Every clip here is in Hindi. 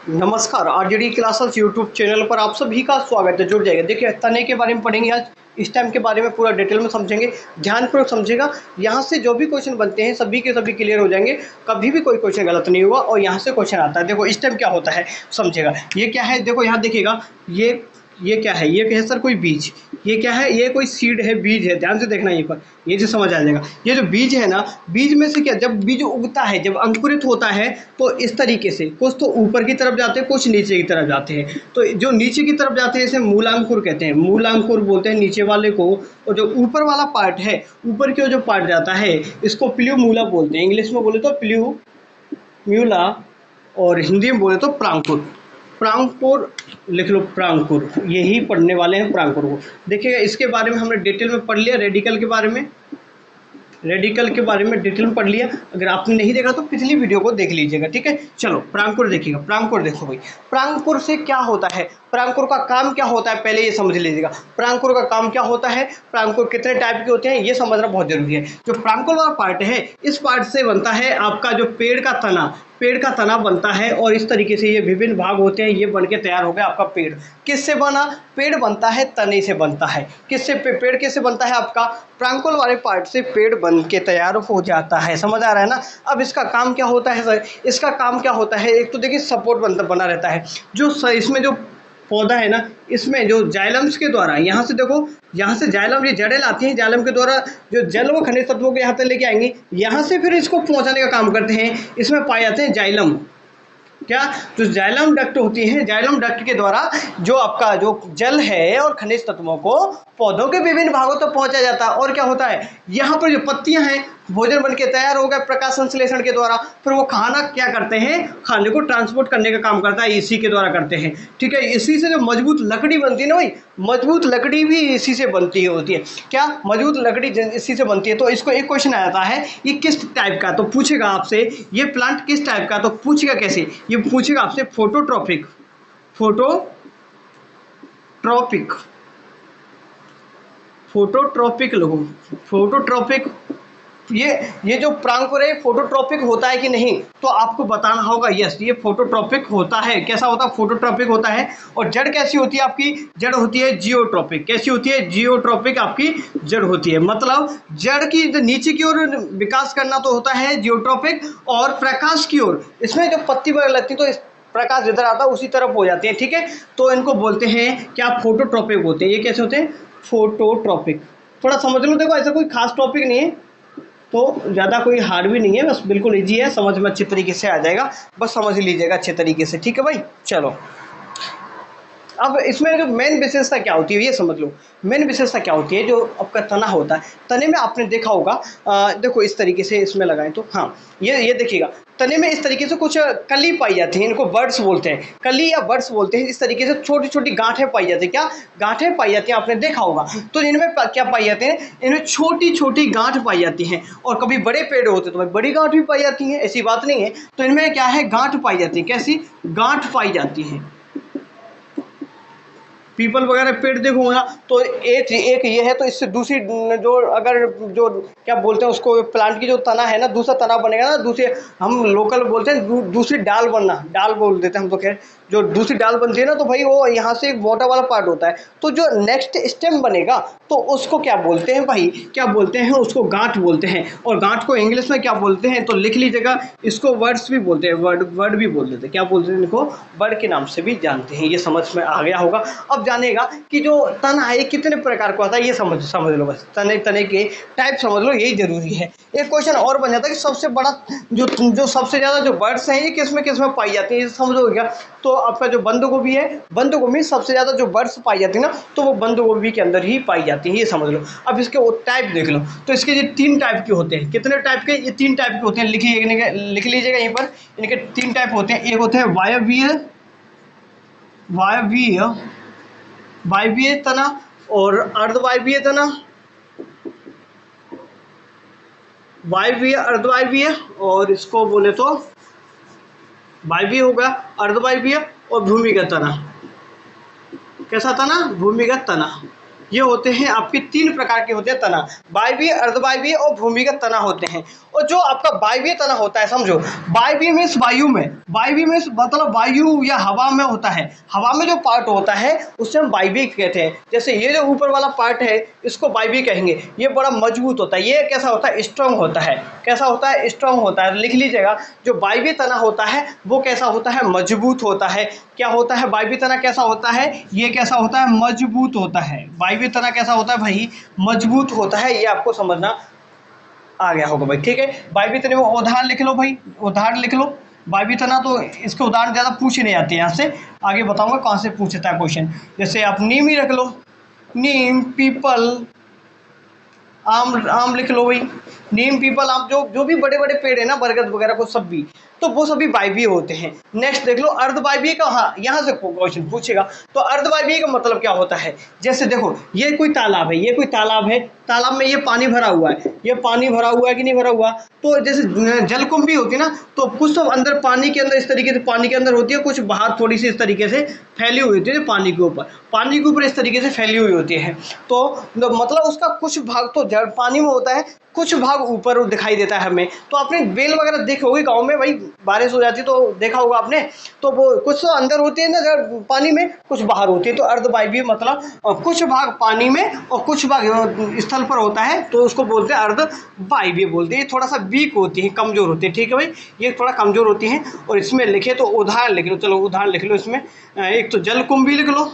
नमस्कार, आरजेडी क्लासेस यूट्यूब चैनल पर आप सभी का स्वागत है। जुड़ जाएगा। देखिए, तने के बारे में पढ़ेंगे आज, इस टाइम के बारे में पूरा डिटेल में समझेंगे, ध्यानपूर्वक समझेगा। यहाँ से जो भी क्वेश्चन बनते हैं सभी के सभी क्लियर हो जाएंगे, कभी भी कोई क्वेश्चन गलत नहीं हुआ। और यहाँ से क्वेश्चन आता है, देखो इस टाइम क्या होता है समझेगा। ये क्या है, देखो यहाँ देखिएगा, ये क्या है, ये है सर कोई बीज। ये क्या है, ये कोई सीड है, बीज है। ध्यान से देखना ये पर, ये जो समझ आ जाएगा। ये जो बीज है ना, बीज में से क्या, जब बीज उगता है, जब अंकुरित होता है तो इस तरीके से कुछ तो ऊपर की तरफ जाते हैं, कुछ नीचे की तरफ जाते हैं। तो जो नीचे की तरफ जाते हैं इसे मूलांकुर कहते हैं, मूलांकुर बोलते हैं नीचे वाले को। और जो ऊपर वाला पार्ट है, ऊपर की जो पार्ट जाता है, इसको प्ल्यूमूला बोलते हैं। इंग्लिश में बोले तो प्ल्यूम्यूला, और हिंदी में बोले तो प्रांकुर। प्रांकुर लिख लो, प्रांकुर, यही पढ़ने वाले हैं प्रांकुर को। देखिएगा, इसके बारे में हमने डिटेल में पढ़ लिया। रेडिकल के बारे में, रेडिकल के बारे में डिटेल में पढ़ लिया। अगर आपने नहीं देखा तो पिछली वीडियो को देख लीजिएगा, ठीक है। चलो प्रांकुर देखिएगा। प्रांकुर देखो भाई, प्रांकुर से क्या होता है, प्रांकुर का काम क्या होता है, पहले ये समझ लीजिएगा। प्रांकुर का काम क्या होता है, प्रांकुर कितने टाइप के होते हैं, ये समझना बहुत जरूरी है। जो प्रांकुर वाला पार्ट है, इस पार्ट से बनता है आपका जो पेड़ का तना, पेड़ का तना बनता है। और इस तरीके से ये विभिन्न भाग होते हैं, ये बन के तैयार हो गया आपका पेड़। किससे बना, पेड़ बनता है तने से बनता है। किससे, पेड़ किससे बनता है आपका, प्रांकुल वाले पार्ट से पेड़ बन के तैयार हो जाता है। समझ आ रहा है ना। अब इसका काम क्या होता है सर, इसका काम क्या होता है, एक तो देखिए सपोर्ट बना रहता है। जो इसमें जो पौधा है ना, इसमें जो जाइलम्स के द्वारा, यहाँ से देखो, यहाँ से जाइलम, ये जड़ें लाती हैं, जाइलम के द्वारा जो जल व खनिज तत्वों को यहाँ तक लेके आएंगी, यहाँ से फिर इसको पहुँचाने का काम करते हैं। इसमें पाए जाते हैं जाइलम। क्या, जो जाइलम डक्ट होती है, जाइलम डक्ट के द्वारा जो आपका जो जल है और खनिज तत्वों को पौधों के विभिन्न भागों तक पहुंचाया जाता है। और क्या होता है, यहाँ पर जो पत्तियां हैं, भोजन बन के तैयार हो गए प्रकाश संश्लेषण के द्वारा। फिर वो खाना क्या करते हैं, खाने को ट्रांसपोर्ट करने का काम करता है, इसी के द्वारा करते हैं, ठीक है। इसी से जो मजबूत लकड़ी बनती है ना भाई, मजबूत लकड़ी भी इसी से बनती होती है। क्या, मजबूत लकड़ी इसी से बनती है। तो इसको एक क्वेश्चन आ जाता है, ये किस टाइप का, तो पूछेगा आपसे ये प्लांट किस टाइप का, तो पूछेगा कैसे, ये पूछेगा आपसे फोटोट्रॉपिक, फोटोट्रॉपिक, फोटोट्रॉपिक लोगों, फोटोट्रॉपिक। ये जो प्रांकुर है फोटोट्रॉपिक होता है कि नहीं, तो आपको बताना होगा। यस, ये फोटोट्रॉपिक होता है। कैसा होता है, फोटोट्रॉपिक होता है। और जड़ कैसी होती है आपकी, जड़ होती है जियोट्रॉपिक। कैसी होती है, जियोट्रॉपिक आपकी जड़ होती है। मतलब जड़ की नीचे की ओर विकास करना तो होता है जियोट्रॉपिक, और प्रकाश की ओर, इसमें जो पत्ती वगैरह लगती है तो प्रकाश जिधर आता है उसी तरफ हो जाती है, ठीक है। तो इनको बोलते हैं क्या, फोटोट्रॉपिक होते हैं। ये कैसे होते हैं, फोटोट्रॉपिक। थोड़ा समझ लो, देखो ऐसा कोई खास टॉपिक नहीं है, तो ज़्यादा कोई हार्ड भी नहीं है, बस बिल्कुल इजी है, समझ में अच्छे तरीके से आ जाएगा। बस समझ लीजिएगा अच्छे तरीके से, ठीक है भाई। चलो, अब इसमें जो मेन विशेषता क्या होती है ये समझ लो। मेन विशेषता क्या होती है, जो आपका तना होता है, तने में आपने देखा होगा, देखो इस तरीके से इसमें लगाएं तो, हाँ ये देखिएगा, तने में इस तरीके से कुछ कली पाई जाती है, इनको बर्ड्स बोलते हैं, कली या बर्ड्स बोलते हैं। इस तरीके से छोटी छोटी गांठें पाई जाती है। क्या, गांठें पाई जाती हैं, आपने देखा होगा। तो इनमें क्या पाई जाती है, इनमें छोटी छोटी गांठ पाई जाती हैं। और कभी बड़े पेड़ होते हैं तो भाई बड़ी गांठ भी पाई जाती है, ऐसी बात नहीं है। तो इनमें क्या है, गांठ पाई जाती है। कैसी गांठ पाई जाती है, पीपल वगैरह पेड़ देखो ना, तो एक ये है। तो इससे दूसरी जो, अगर जो क्या बोलते हैं उसको, प्लांट की जो तना है ना, दूसरा तना बनेगा ना, दूसरे हम लोकल बोलते हैं दूसरी डाल बनना, डाल बोल देते हैं हम तो। खैर, जो दूसरी डाल बनती है ना, तो भाई वो यहाँ से एक मोटा वाला पार्ट होता है। तो जो नेक्स्ट स्टेम बनेगा तो उसको क्या बोलते हैं भाई, क्या बोलते हैं, उसको गांठ बोलते हैं। और गांठ को इंग्लिश में क्या बोलते हैं, तो लिख लीजिएगा, इसको वर्ड्स भी बोलते हैं, वर्ड भी बोल देते हैं। क्या बोलते हैं इनको, वर्ड के नाम से भी जानते हैं। ये समझ में आ गया होगा। अब जानेगा कि जो तना है कितने प्रकार का होता है, ये समझ लो बस। तने के टाइप समझ लो, यही जरूरी है। एक क्वेश्चन और बन जाता है कि सबसे बड़ा जो सबसे ज्यादा जो बर्ड्स हैं ये किस में पाई जाती है, ये समझोगे क्या। तो आपका जो बंद गोभी है, बंद गोभी में सबसे ज्यादा जो बर्ड्स पाई जाती है ना, तो वो बंद गोभी के अंदर ही पाई जाती है, ये समझ लो। अब इसके वो टाइप देख लो, तो इसके ये 3 टाइप के होते हैं। कितने टाइप के, ये 3 टाइप के होते हैं, लिख लीजिएगा यहीं पर। इनके 3 टाइप होते हैं। एक होते हैं वायवीय, वायवीय वायवीय तना, और अर्धवायवीय तना, वायवीय, अर्धवायवीय, और इसको बोले तो वायवीय होगा, अर्धवायवीय, और भूमिगत तना। कैसा तना, भूमिगत तना। ये होते हैं आपके 3 प्रकार के होते हैं तना, वायवीय, अर्धवायवीय और भूमिगत तना होते हैं। और जो आपका वायवीय तना होता है, समझो वायवीय मीन्स वायु में, वायवीय मीन्स मतलब वायु या हवा में होता है, हवा में जो पार्ट होता है उसे हम वायवीय कहते हैं। जैसे ये जो ऊपर वाला पार्ट है इसको वायवीय कहेंगे, ये बड़ा मजबूत होता है, ये कैसा होता है, स्ट्रांग होता है। कैसा होता है, स्ट्रांग होता है। लिख लीजिएगा, जो वायवीय तना होता है वो कैसा होता है, मजबूत होता है। क्या होता है, वायवीय तना कैसा होता है, ये कैसा होता है, मजबूत होता है। वायवीय तना कैसा होता है भाई, मजबूत होता है। ये आपको समझना आ गया होगा भाई, ठीक है। वायवीय तने में उदाहरण लिख लो भाई, उदाहरण लिख लो। वायवीय तना तो इसके उदाहरण ज़्यादा पूछे नहीं आते, यहाँ से आगे बताऊंगा कहाँ से पूछता है क्वेश्चन। जैसे आप नीम ही रख लो, नीम, पीपल, आम, आम लिख लो भाई। नीम, पीपल, आम, जो जो भी बड़े बड़े पेड़ है ना, बरगद वगैरह को सब भी, तो वो सभी वायवीय होते हैं। नेक्स्ट देख लो अर्धवायवीय का, हाँ यहाँ से क्वेश्चन पूछेगा। तो अर्धवायवीय का मतलब क्या होता है, जैसे देखो ये कोई तालाब है, ये कोई तालाब है, तालाब में ये पानी भरा हुआ है, ये पानी भरा हुआ है कि नहीं भरा हुआ, तो जैसे जलकुंभी होती है ना, तो कुछ तो अंदर पानी के अंदर इस तरीके से पानी के अंदर होती है, कुछ बाहर थोड़ी सी इस तरीके से फैली हुई होती है पानी के ऊपर, पानी के ऊपर इस तरीके से फैली हुई होती है। तो मतलब उसका कुछ भाग तो पानी में होता है, कुछ भाग ऊपर दिखाई देता है हमें। तो आपने बेल वगैरह देखे होगी गांव में भाई, बारिश हो जाती तो देखा होगा आपने, तो वो कुछ तो अंदर होती है ना पानी में, कुछ बाहर होती है। तो अर्धवायवीय मतलब कुछ भाग पानी में और कुछ भाग स्थल पर होता है, तो उसको बोलते हैं अर्धवायवीय बोलते हैं। ये थोड़ा सा वीक होती है, कमजोर होती है, ठीक है भाई, ये थोड़ा कमजोर होती हैं। और इसमें लिखे तो उदाहरण लिख लो, चलो उदाहरण लिख लो इसमें। एक तो जलकुंभी लिख लो,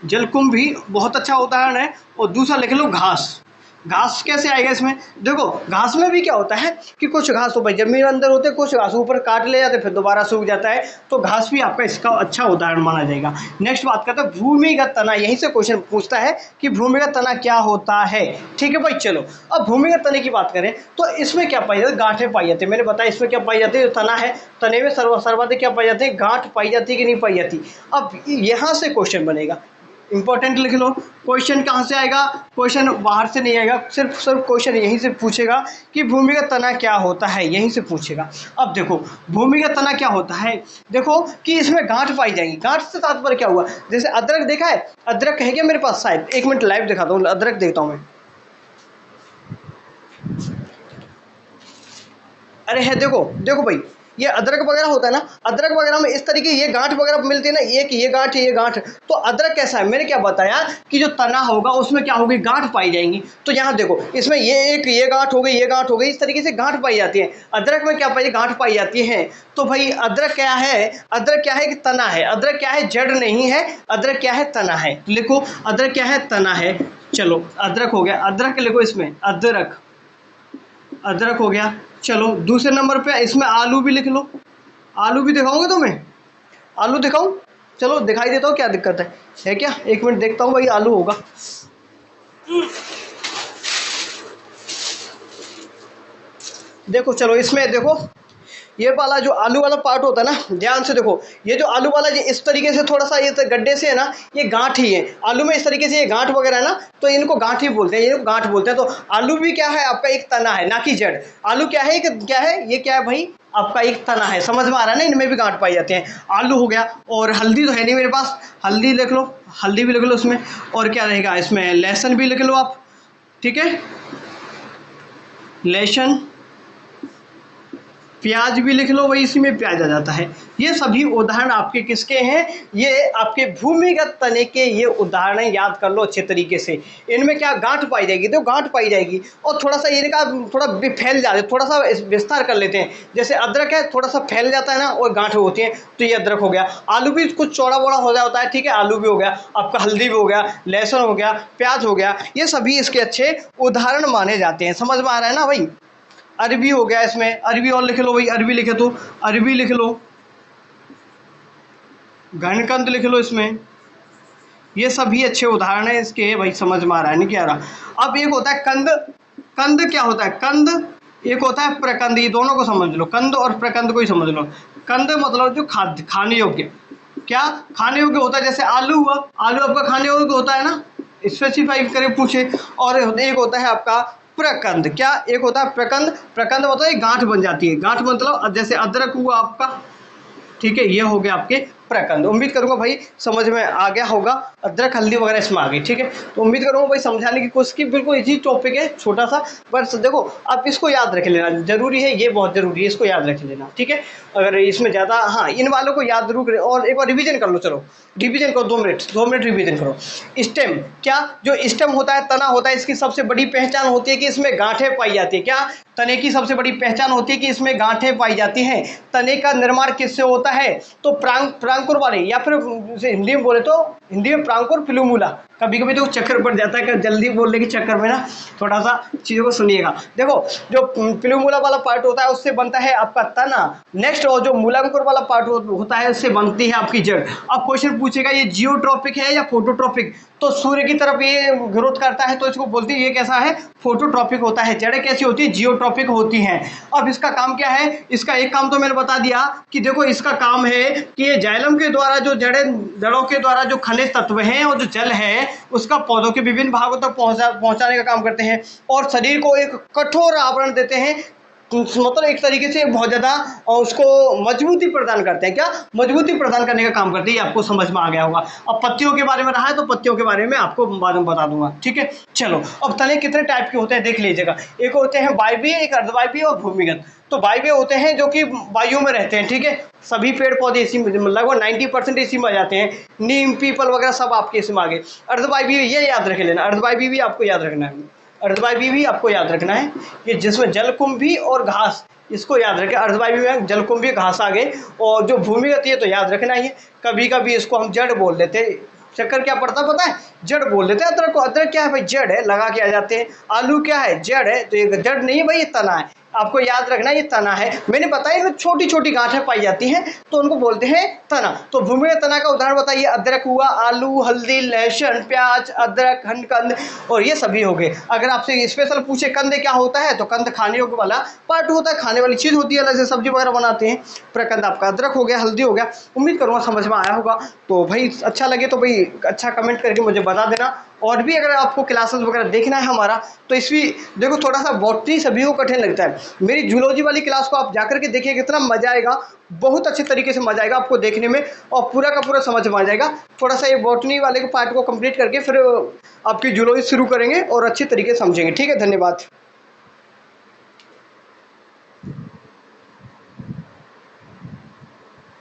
जलकुंभी बहुत अच्छा उदाहरण है। और दूसरा लिख लो घास, घास कैसे आएगा इसमें, देखो घास में भी क्या होता है कि कुछ घास तो भाई जमीन अंदर होते हैं, कुछ घास ऊपर काट ले जाते फिर दोबारा सूख जाता है, तो घास भी आपका इसका अच्छा उदाहरण माना जाएगा। नेक्स्ट बात करते हैं भूमिगत तना, यहीं से क्वेश्चन पूछता है कि भूमिगत तना क्या होता है, ठीक है भाई। चलो अब भूमिगत तने की बात करें तो इसमें क्या पाई जाती है, गांठें पाई जाती है। मैंने बताया इसमें क्या पाई जाती है, जो तना है तने में सर्वाधिक क्या पाई जाती है, गांठ पाई जाती है कि नहीं पाई जाती। अब यहाँ से क्वेश्चन बनेगा, इंपॉर्टेंट लिख लो। क्वेश्चन कहाँ से आएगा, क्वेश्चन बाहर से नहीं आएगा, सिर्फ क्वेश्चन यहीं से पूछेगा कि भूमिगत तना क्या होता है, यहीं से पूछेगा। अब देखो भूमिगत तना क्या होता है, देखो कि इसमें गांठ पाई जाएगी। गांठ से तात्पर्य क्या हुआ, जैसे अदरक देखा है, अदरक है क्या मेरे पास, शायद एक मिनट लाइव दिखाता हूँ, अदरक देखता हूँ मैं। अरे है, देखो देखो भाई, ये अदरक वगैरह होता है ना, अदरक वगैरह में इस तरीके ये गांठ वगैरह मिलती है ना, एक ये गांठ ये गांठ। तो अदरक कैसा है, मैंने क्या बताया कि जो तना होगा उसमें क्या होगी, गांठ पाई जाएंगी। तो यहाँ देखो इसमें ये एक ये गांठ हो गई, ये गांठ हो गई, इस तरीके से गांठ पाई जाती है। अदरक में क्या पाई, गांठ पाई जाती है। तो भाई अदरक क्या है, अदरक क्या है कि तना है, अदरक क्या है, जड़ नहीं है, अदरक क्या है, तना है। तो लिखो अदरक क्या है, तना है। चलो अदरक हो गया, अदरक लिखो इसमें, अदरक, अदरक हो गया। चलो दूसरे नंबर पे इसमें आलू भी लिख लो, आलू भी दिखाओगे तुम्हें, आलू दिखाऊं, चलो दिखाई देता हूँ, क्या दिक्कत है क्या, एक मिनट देखता हूँ भाई, आलू होगा। देखो चलो इसमें देखो, ये वाला जो आलू वाला पार्ट होता है ना, ध्यान से देखो, ये जो आलू वाला ये इस तरीके से थोड़ा सा ये तो गड्ढे से है ना, ये गांठ ही है आलू में, इस तरीके से ये गांठ वगैरह है ना, तो इनको गांठ ही बोलते हैं, ये गांठ बोलते हैं। तो आलू भी क्या है आपका, एक तना है, ना कि जड़। आलू क्या है, क्या है, ये क्या है भाई, आपका एक तना है। समझ में आ रहा है ना, इनमें भी गांठ पाई जाती हैं। आलू हो गया, और हल्दी तो है नहीं मेरे पास, हल्दी लिख लो, हल्दी भी लिख लो इसमें। और क्या रहेगा इसमें, लहसुन भी लिख लो आप, ठीक है, लहसुन, प्याज भी लिख लो भाई, इसी में प्याज आ जाता है। ये सभी उदाहरण आपके किसके हैं, ये आपके भूमिगत तने के ये उदाहरण याद कर लो अच्छे तरीके से। इनमें क्या गांठ पाई जाएगी, तो गांठ पाई जाएगी, और थोड़ा सा इनका थोड़ा फैल जाते, थोड़ा सा विस्तार कर लेते हैं। जैसे अदरक है, थोड़ा सा फैल जाता है ना, और गांठ होती है, तो ये अदरक हो गया। आलू भी कुछ चौड़ा बड़ा हो जाता है, ठीक है, आलू भी हो गया आपका, हल्दी भी हो गया, लहसुन हो गया, प्याज हो गया, ये सभी इसके अच्छे उदाहरण माने जाते हैं। समझ में आ रहा है ना भाई। अरबी हो गया इसमें, अरबी और लिख लो भाई, अरबी लिखे तो अरबी लिख लो, घनकंद लिख लो इसमें। ये सभी अच्छे उदाहरण हैं इसके भाई, समझ में आ रहा है नहीं क्या आ रहा। अब एक होता है कंद, कंद क्या होता है, कंद, एक होता है प्रकंद, ये दोनों को समझ लो, कंद और प्रकंद को ही समझ लो। कंद मतलब जो खाद्य, खाने योग्य, क्या खाने योग्य होता है, जैसे आलू हुआ, आलू आपका खाने योग्य होता है ना, स्पेसिफाई करे पूछे। और एक होता है आपका प्रकंद, क्या एक होता है प्रकंद, प्रकंद मतलब गांठ बन जाती है, गांठ मतलब जैसे अदरक हुआ आपका, ठीक है, ये हो गया आपके प्रकंद। उम्मीद करूंगा भाई समझ में आ गया होगा, अदरक हल्दी वगैरह इसमें आ गई, ठीक है। तो उम्मीद करूंगा भाई समझाने की कोशिश की, बिल्कुल इजी टॉपिक है छोटा सा, बस देखो आप इसको याद रख लेना, जरूरी है, ये बहुत जरूरी है, इसको याद रख लेना, ठीक है। अगर इसमें ज़्यादा, हाँ इन वालों को याद जरूर करें, और एक बार रिवीजन कर लो, चलो रिवीजन करो, 2 मिनट रिवीजन करो। स्टेम, क्या जो स्टेम होता है, तना होता है, इसकी सबसे बड़ी पहचान होती है कि इसमें गांठें पाई जाती है। क्या तने की सबसे बड़ी पहचान होती है कि इसमें गांठें पाई जाती हैं। तने का निर्माण किससे होता है, तो प्रांकुर वाले, या फिर हिंदी में बोले तो हिंदी में प्रांकुर फिलूमुला। कभी कभी तो चक्कर पड़ जाता है जल्दी बोलने के चक्कर में ना, थोड़ा सा चीज़ों को सुनिएगा। देखो जो फिलूमुला वाला पार्ट होता है उससे बनता है आपका तना। नेक्स्ट, और जो मूलांकुर वाला पार्ट होता है उससे बनती है आपकी जड़। अब क्वेश्चन पूछेगा ये जियोट्रॉपिक है या फोटोट्रॉपिक, तो सूर्य की तरफ ये ग्रोथ करता है तो इसको बोलते हैं ये कैसा है, फोटोट्रॉपिक होता है। जड़ें कैसी होती है, जियोट्रॉपिक होती हैं। अब इसका काम क्या है, इसका एक काम तो मैंने बता दिया कि देखो इसका काम है कि ये जाइलम के द्वारा जो जड़ों के द्वारा जो खनिज तत्व हैं और जो जल है उसका पौधों के विभिन्न भागों तक पहुंचाने का काम करते हैं, और शरीर को एक कठोर आवरण देते हैं, मतलब एक तरीके से बहुत ज़्यादा उसको मजबूती प्रदान करते हैं। क्या, मजबूती प्रदान करने का काम करते हैं, ये आपको समझ में आ गया होगा। अब पत्तियों के बारे में रहा है तो पत्तियों के बारे में आपको बाद में बता दूंगा, ठीक है। चलो अब तने कितने टाइप के होते हैं देख लीजिएगा। एक होते हैं वायवीय, एक अर्धवायवीय और भूमिगत। तो वायवीय होते हैं जो कि वायु में रहते हैं, ठीक है। सभी पेड़ पौधे इसी में, लगभग 90% इसी में आ जाते हैं, नीम पीपल वगैरह सब आपके इसमें आ गए। अर्धवायवीय ये याद रख लेना, अर्धवायवीय भी आपको याद रखना है, अर्धवायवीय भी आपको याद रखना है कि जिसमें जलकुंभी और घास, इसको याद रखें। अर्धवायवीय में जलकुंभी घास आ गए, और जो भूमिगत ये तो याद रखना ही है। कभी कभी इसको हम जड़ बोल देते हैं, चक्कर क्या पड़ता पता है, जड़ बोल देते हैं अदरक को। अदरक क्या है भाई, जड़ है, लगा के आ जाते हैं। आलू क्या है, जड़ है, तो ये जड़ नहीं है भाई, ये तना है। आपको याद रखना ये तना है। मैंने बताया इनमें छोटी छोटी गांठें पाई जाती हैं तो उनको बोलते हैं तना। तो भूमिगत तना का उदाहरण बताइए, अदरक हुआ, आलू, हल्दी, लहसुन, प्याज, अदरक, कंद, और ये सभी हो गए। अगर आपसे स्पेशल पूछे कंद क्या होता है, तो कंद खाने वाला पार्ट होता है, खाने वाली चीज़ होती है, अलग से सब्जी वगैरह बनाते हैं। प्रकंद आपका अदरक हो गया, हल्दी हो गया। उम्मीद करूँगा समझ में आया होगा। तो भाई अच्छा लगे तो भाई अच्छा कमेंट करके मुझे बता देना। और भी अगर आपको क्लासेस वगैरह देखना है हमारा, तो इसमें देखो थोड़ा सा बॉटनी सभी को कठिन लगता है, मेरी जूलॉजी वाली क्लास को आप जाकर के देखिए, कितना मजा आएगा, बहुत अच्छे तरीके से मजा आएगा आपको देखने में, और पूरा का पूरा समझ में आ जाएगा। थोड़ा सा ये बॉटनी वाले को पार्ट को कंप्लीट करके फिर आपकी जूलॉजी शुरू करेंगे और अच्छे तरीके से समझेंगे, ठीक है। धन्यवाद।